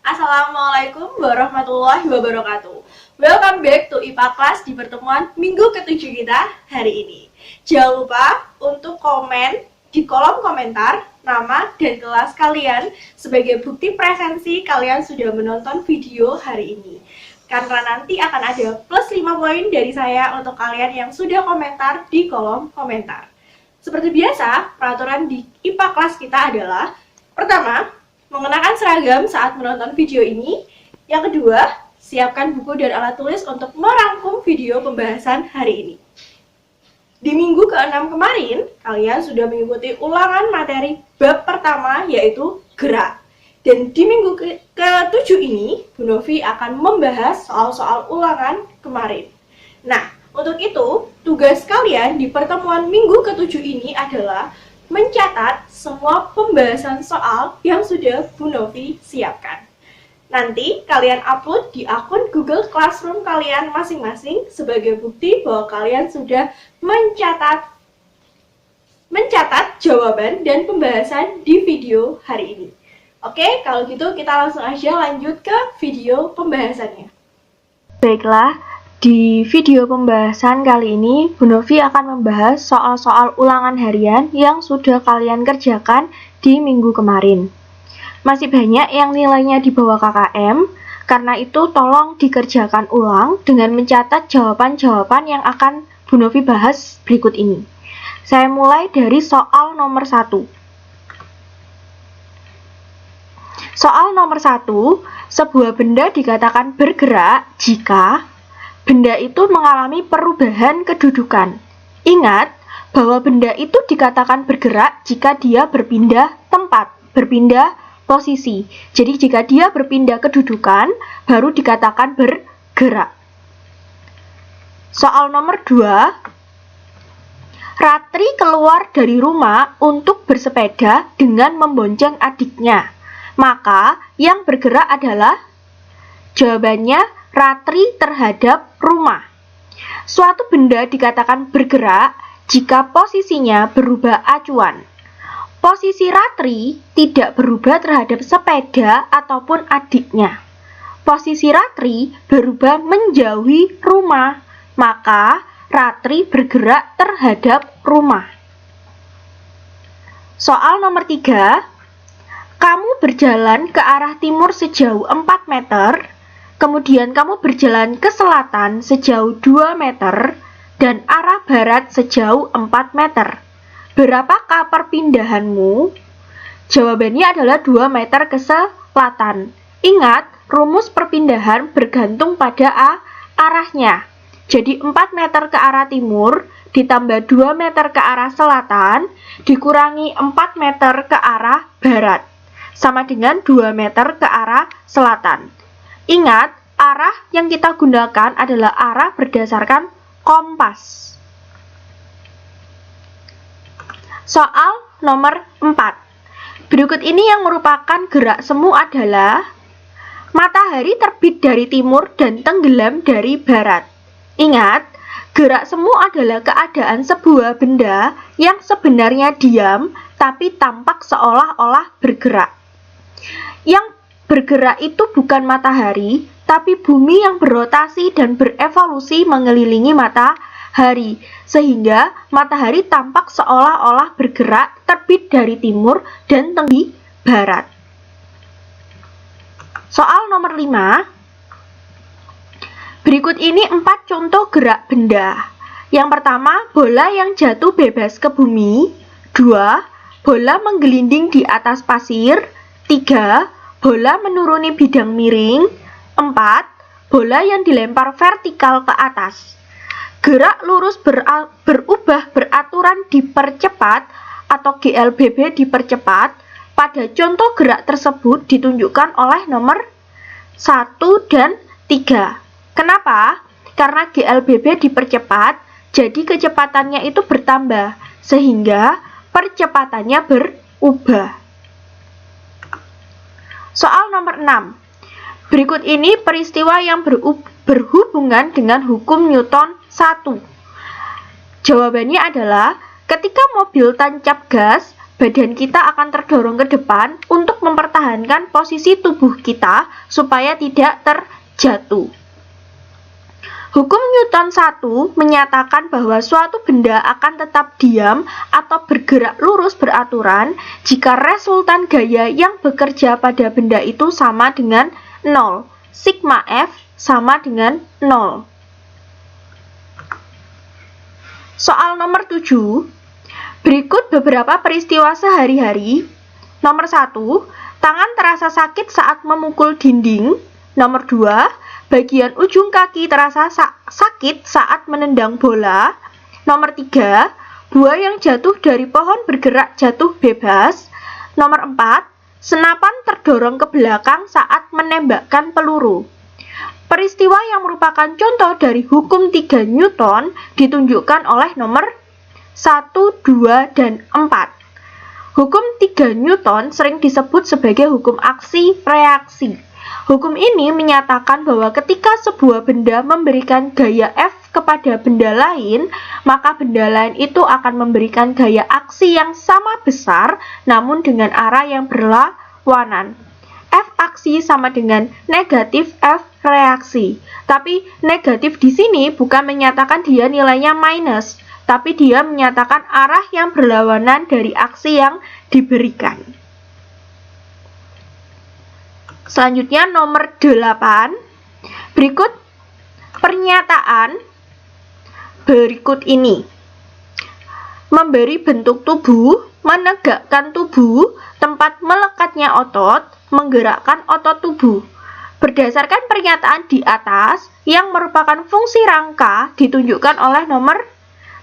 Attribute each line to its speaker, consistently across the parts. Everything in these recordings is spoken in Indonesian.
Speaker 1: Assalamualaikum warahmatullahi wabarakatuh. Welcome back to IPA Class di pertemuan minggu ke-7 kita hari ini. Jangan lupa untuk komen di kolom komentar nama dan kelas kalian sebagai bukti presensi kalian sudah menonton video hari ini. Karena nanti akan ada plus 5 poin dari saya untuk kalian yang sudah komentar di kolom komentar. Seperti biasa, peraturan di IPA Class kita adalah: pertama, mengenakan seragam saat menonton video ini. Yang kedua, siapkan buku dan alat tulis untuk merangkum video pembahasan hari ini. Di minggu ke-6 kemarin, kalian sudah mengikuti ulangan materi bab pertama, yaitu gerak. Dan di minggu ke-7 ini, Bu Novi akan membahas soal-soal ulangan kemarin. Nah, untuk itu, tugas kalian di pertemuan minggu ke-7 ini adalah mencatat semua pembahasan soal yang sudah Bu Novi siapkan. Nanti kalian upload di akun Google Classroom kalian masing-masing sebagai bukti bahwa kalian sudah mencatat jawaban dan pembahasan di video hari ini. Oke, kalau gitu kita langsung aja lanjut ke video pembahasannya. Baiklah, di video pembahasan kali ini, Bu Novi akan membahas soal-soal ulangan harian yang sudah kalian kerjakan di minggu kemarin. Masih banyak yang nilainya di bawah KKM, karena itu tolong dikerjakan ulang dengan mencatat jawaban-jawaban yang akan Bu Novi bahas berikut ini. Saya mulai dari soal nomor 1. Soal nomor 1, sebuah benda dikatakan bergerak jika benda itu mengalami perubahan kedudukan. Ingat bahwa benda itu dikatakan bergerak jika dia berpindah tempat, berpindah posisi. Jadi jika dia berpindah kedudukan, baru dikatakan bergerak. Soal nomor 2, Ratri keluar dari rumah untuk bersepeda dengan membonceng adiknya. Maka yang bergerak adalah, jawabannya, Ratri terhadap rumah. Suatu benda dikatakan bergerak jika posisinya berubah acuan. Posisi Ratri tidak berubah terhadap sepeda ataupun adiknya. Posisi Ratri berubah menjauhi rumah, maka Ratri bergerak terhadap rumah. Soal nomor 3, kamu berjalan ke arah timur sejauh 4 meter, kemudian kamu berjalan ke selatan sejauh 2 meter dan arah barat sejauh 4 meter. Berapakah perpindahanmu? Jawabannya adalah 2 meter ke selatan. Ingat, rumus perpindahan bergantung pada arahnya. Jadi 4 meter ke arah timur ditambah 2 meter ke arah selatan dikurangi 4 meter ke arah barat, sama dengan 2 meter ke arah selatan. Ingat, arah yang kita gunakan adalah arah berdasarkan kompas. Soal nomor 4. Berikut ini yang merupakan gerak semu adalah: matahari terbit dari timur dan tenggelam dari barat. Ingat, gerak semu adalah keadaan sebuah benda yang sebenarnya diam tapi tampak seolah-olah bergerak. Yang bergerak itu bukan matahari, tapi bumi yang berotasi dan berevolusi mengelilingi matahari, sehingga matahari tampak seolah-olah bergerak terbit dari timur dan tenggelam di barat. Soal nomor 5. Berikut ini 4 contoh gerak benda. Yang pertama, bola yang jatuh bebas ke bumi. 2. Bola menggelinding di atas pasir. 3. Bola menuruni bidang miring. 4. Bola yang dilempar vertikal ke atas. Gerak lurus berubah beraturan dipercepat atau GLBB dipercepat. Pada contoh gerak tersebut ditunjukkan oleh nomor 1 dan 3. Kenapa? Karena GLBB dipercepat jadi kecepatannya itu bertambah, sehingga percepatannya berubah. Soal nomor 6. Berikut ini peristiwa yang berhubungan dengan hukum Newton 1. Jawabannya adalah ketika mobil tancap gas, badan kita akan terdorong ke depan untuk mempertahankan posisi tubuh kita supaya tidak terjatuh. Hukum Newton 1 menyatakan bahwa suatu benda akan tetap diam atau bergerak lurus beraturan jika resultan gaya yang bekerja pada benda itu sama dengan 0. Sigma F sama dengan 0. Soal nomor 7. Berikut beberapa peristiwa sehari-hari. Nomor 1. Tangan terasa sakit saat memukul dinding. Nomor 2. Bagian ujung kaki terasa sakit saat menendang bola. Nomor 3. Buah yang jatuh dari pohon bergerak jatuh bebas. Nomor 4. Senapan terdorong ke belakang saat menembakkan peluru. Peristiwa yang merupakan contoh dari hukum 3 Newton ditunjukkan oleh nomor 1, 2, dan 4. Hukum 3 Newton sering disebut sebagai hukum aksi-reaksi. Hukum ini menyatakan bahwa ketika sebuah benda memberikan gaya F kepada benda lain, maka benda lain itu akan memberikan gaya aksi yang sama besar, namun dengan arah yang berlawanan. F aksi sama dengan negatif F reaksi. Tapi negatif di sini bukan menyatakan dia nilainya minus, tapi dia menyatakan arah yang berlawanan dari aksi yang diberikan. Selanjutnya nomor 8. Berikut pernyataan berikut ini. Memberi bentuk tubuh, menegakkan tubuh, tempat melekatnya otot, menggerakkan otot tubuh. Berdasarkan pernyataan di atas yang merupakan fungsi rangka ditunjukkan oleh nomor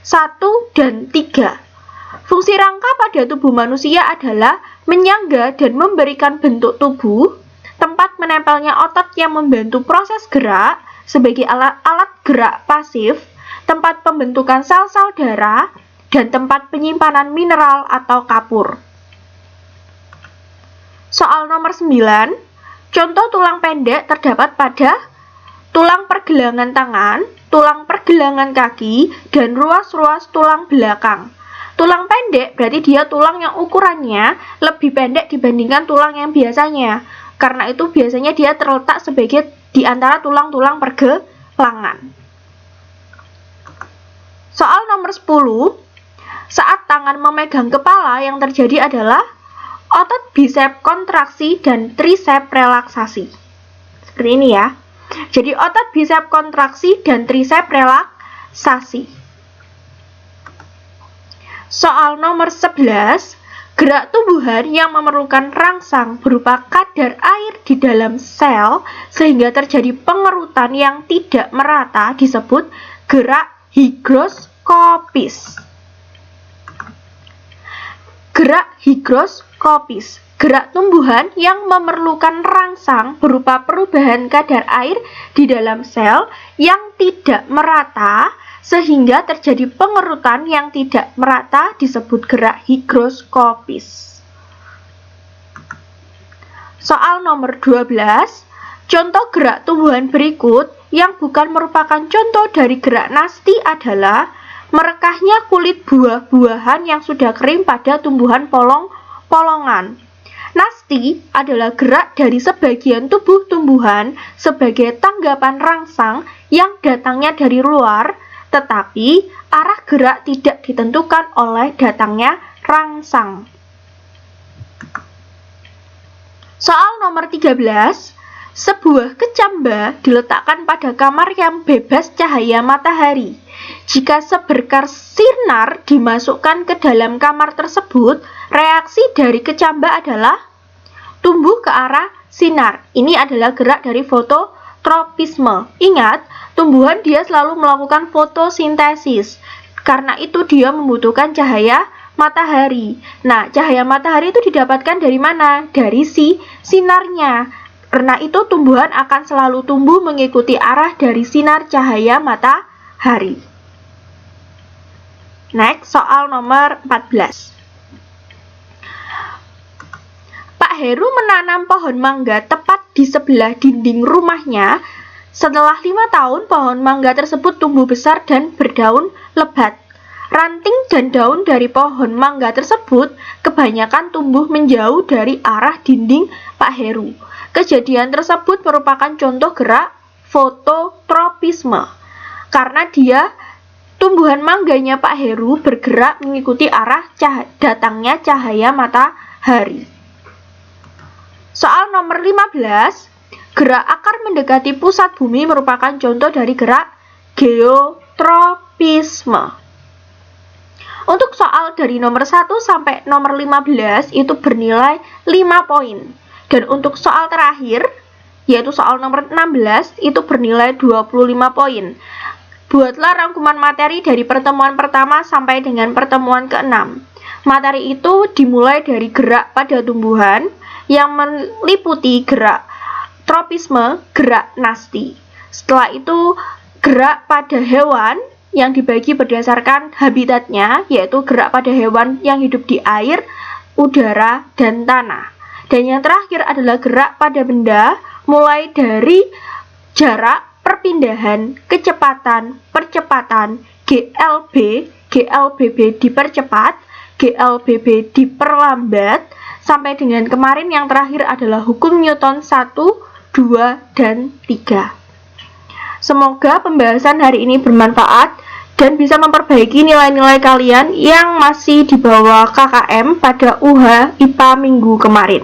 Speaker 1: 1 dan 3. Fungsi rangka pada tubuh manusia adalah menyangga dan memberikan bentuk tubuh, tempat menempelnya otot yang membantu proses gerak sebagai alat gerak pasif, tempat pembentukan sel-sel darah, dan tempat penyimpanan mineral atau kapur. Soal nomor 9. Contoh tulang pendek terdapat pada tulang pergelangan tangan, tulang pergelangan kaki, dan ruas-ruas tulang belakang. Tulang pendek berarti dia tulang yang ukurannya lebih pendek dibandingkan tulang yang biasanya. Karena itu biasanya dia terletak sebagai di antara tulang-tulang pergelangan. Soal nomor 10. Saat tangan memegang kepala, yang terjadi adalah otot bisep kontraksi dan trisep relaksasi. Seperti ini ya. Jadi otot bisep kontraksi dan trisep relaksasi. Soal nomor 11. Gerak tumbuhan yang memerlukan rangsang berupa kadar air di dalam sel sehingga terjadi pengerutan yang tidak merata disebut gerak higroskopis. Gerak higroskopis. Gerak tumbuhan yang memerlukan rangsang berupa perubahan kadar air di dalam sel yang tidak merata sehingga terjadi pengerutan yang tidak merata disebut gerak higroskopis. Soal nomor 12. Contoh gerak tumbuhan berikut yang bukan merupakan contoh dari gerak nasti adalah merekahnya kulit buah-buahan yang sudah kering pada tumbuhan polong-polongan. Nasti adalah gerak dari sebagian tubuh tumbuhan sebagai tanggapan rangsang yang datangnya dari luar, tetapi arah gerak tidak ditentukan oleh datangnya rangsang. Soal nomor 13. Sebuah kecamba diletakkan pada kamar yang bebas cahaya matahari. Jika seberkas sinar dimasukkan ke dalam kamar tersebut, reaksi dari kecamba adalah tumbuh ke arah sinar. Ini adalah gerak dari fototropisme. Ingat, tumbuhan dia selalu melakukan fotosintesis. Karena itu dia membutuhkan cahaya matahari. Nah, cahaya matahari itu didapatkan dari mana? Dari sinarnya. Karena itu tumbuhan akan selalu tumbuh mengikuti arah dari sinar cahaya matahari. Next, soal nomor 14. Pak Heru menanam pohon mangga tepat di sebelah dinding rumahnya. Setelah 5 tahun, pohon mangga tersebut tumbuh besar dan berdaun lebat. Ranting dan daun dari pohon mangga tersebut kebanyakan tumbuh menjauh dari arah dinding Pak Heru. Kejadian tersebut merupakan contoh gerak fototropisme, karena tumbuhan mangganya Pak Heru bergerak mengikuti arah datangnya cahaya matahari. Soal nomor 15, gerak akar mendekati pusat bumi merupakan contoh dari gerak geotropisme. Untuk soal dari nomor 1 sampai nomor 15 itu bernilai 5 poin. Dan untuk soal terakhir, yaitu soal nomor 16, itu bernilai 25 poin. Buatlah rangkuman materi dari pertemuan pertama sampai dengan pertemuan ke-6. Materi itu dimulai dari gerak pada tumbuhan yang meliputi gerak tropisme, gerak nasti. Setelah itu gerak pada hewan yang dibagi berdasarkan habitatnya, yaitu gerak pada hewan yang hidup di air, udara, dan tanah. Dan yang terakhir adalah gerak pada benda, mulai dari jarak, perpindahan, kecepatan, percepatan, GLBB dipercepat, GLBB diperlambat, sampai dengan kemarin yang terakhir adalah hukum Newton 1, 2, dan 3. Semoga pembahasan hari ini bermanfaat dan bisa memperbaiki nilai-nilai kalian yang masih di bawah KKM pada UH IPA minggu kemarin.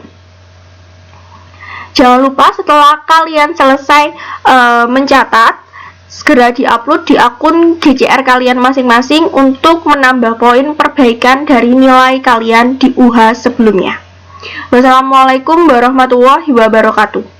Speaker 1: Jangan lupa setelah kalian selesai mencatat, segera diupload di akun GCR kalian masing-masing untuk menambah poin perbaikan dari nilai kalian di UH sebelumnya. Wassalamualaikum warahmatullahi wabarakatuh.